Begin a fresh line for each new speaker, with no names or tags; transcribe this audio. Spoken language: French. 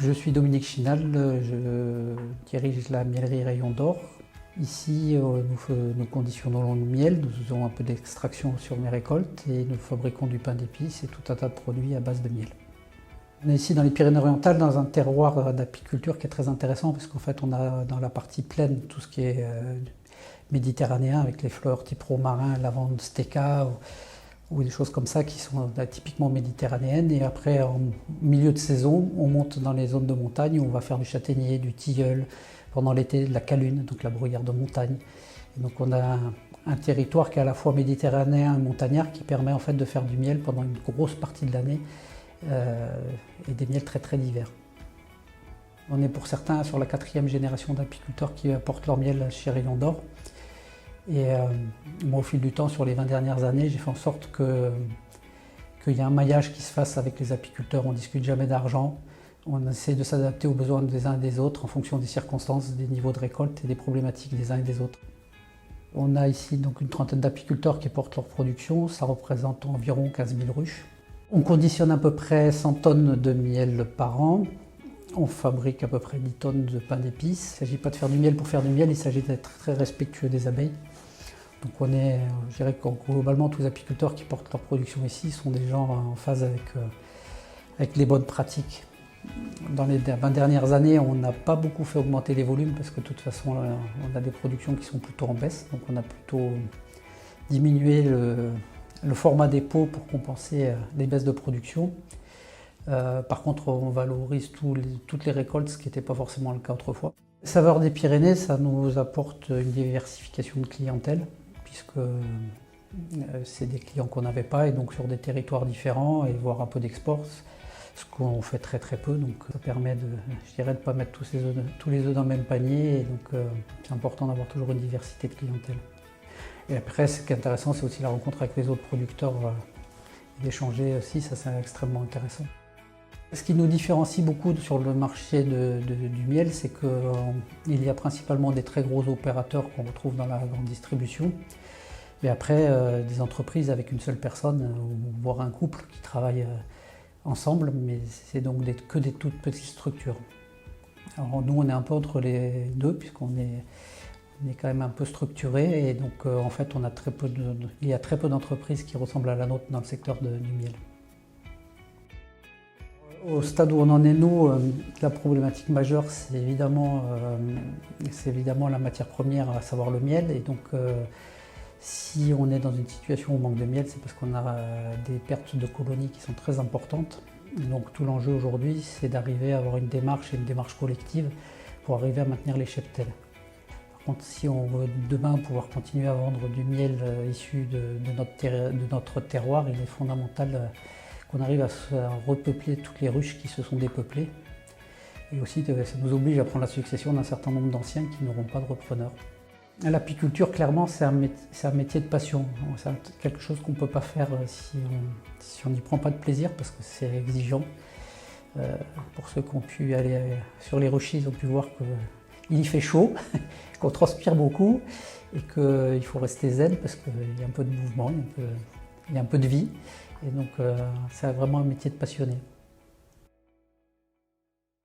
Je suis Dominique Chinal, je dirige la miellerie Rayon d'Or. Ici, nous conditionnons le miel, nous faisons un peu d'extraction sur mes récoltes et nous fabriquons du pain d'épices et tout un tas de produits à base de miel. On est ici dans les Pyrénées-Orientales, dans un terroir d'apiculture qui est très intéressant parce qu'en fait on a dans la partie plaine tout ce qui est méditerranéen avec les fleurs type romarin, lavande, steca ou des choses comme ça qui sont typiquement méditerranéennes. Et après, en milieu de saison, on monte dans les zones de montagne où on va faire du châtaignier, du tilleul, pendant l'été de la calune, donc la bruyère de montagne. Et donc on a un territoire qui est à la fois méditerranéen et montagnard qui permet en fait de faire du miel pendant une grosse partie de l'année et des miels très très divers. On est pour certains sur la 4e génération d'apiculteurs qui apportent leur miel chez Rayon d'Or. Et moi, au fil du temps, sur les 20 dernières années, j'ai fait en sorte qu'il y ait un maillage qui se fasse avec les apiculteurs. On ne discute jamais d'argent. On essaie de s'adapter aux besoins des uns et des autres en fonction des circonstances, des niveaux de récolte et des problématiques des uns et des autres. On a ici donc une trentaine d'apiculteurs qui portent leur production. Ça représente environ 15 000 ruches. On conditionne à peu près 100 tonnes de miel par an. On fabrique à peu près 10 tonnes de pain d'épices. Il ne s'agit pas de faire du miel pour faire du miel, il s'agit d'être très respectueux des abeilles. Donc je dirais que globalement tous les apiculteurs qui portent leur production ici sont des gens en phase avec les bonnes pratiques. Dans les 20 dernières années, on n'a pas beaucoup fait augmenter les volumes parce que de toute façon, on a des productions qui sont plutôt en baisse. Donc on a plutôt diminué le format des pots pour compenser les baisses de production. Par contre, on valorise toutes les récoltes, ce qui n'était pas forcément le cas autrefois. Les saveurs des Pyrénées, ça nous apporte une diversification de clientèle, puisque c'est des clients qu'on n'avait pas, et donc sur des territoires différents, et voire un peu d'export, ce qu'on fait très très peu. Donc ça permet de ne pas mettre tous les œufs dans le même panier, et donc c'est important d'avoir toujours une diversité de clientèle. Et après, ce qui est intéressant, c'est aussi la rencontre avec les autres producteurs, et d'échanger aussi, ça c'est extrêmement intéressant. Ce qui nous différencie beaucoup sur le marché du miel, c'est qu'il y a principalement des très gros opérateurs qu'on retrouve dans la grande distribution, mais après des entreprises avec une seule personne, voire un couple qui travaillent ensemble, mais c'est donc que des toutes petites structures. Alors nous, on est un peu entre les deux, puisqu'on est quand même un peu structuré, et donc en fait, il y a très peu d'entreprises qui ressemblent à la nôtre dans le secteur du miel. Au stade où on en est, nous, la problématique majeure, c'est évidemment la matière première, à savoir le miel. Et donc, si on est dans une situation où on manque de miel, c'est parce qu'on a des pertes de colonies qui sont très importantes. Donc, tout l'enjeu aujourd'hui, c'est d'arriver à avoir une démarche collective pour arriver à maintenir les cheptels. Par contre, si on veut demain pouvoir continuer à vendre du miel issu de notre terroir, il est fondamental qu'on arrive à repeupler toutes les ruches qui se sont dépeuplées. Et aussi, ça nous oblige à prendre la succession d'un certain nombre d'anciens qui n'auront pas de repreneurs. L'apiculture, clairement, c'est un métier de passion. C'est quelque chose qu'on ne peut pas faire si on n'y prend pas de plaisir, parce que c'est exigeant. Pour ceux qui ont pu aller sur les ruches, ils ont pu voir qu'il y fait chaud, qu'on transpire beaucoup, et qu'il faut rester zen, parce qu'il y a un peu de mouvement, il y a un peu de vie. Et donc, c'est vraiment un métier de passionné.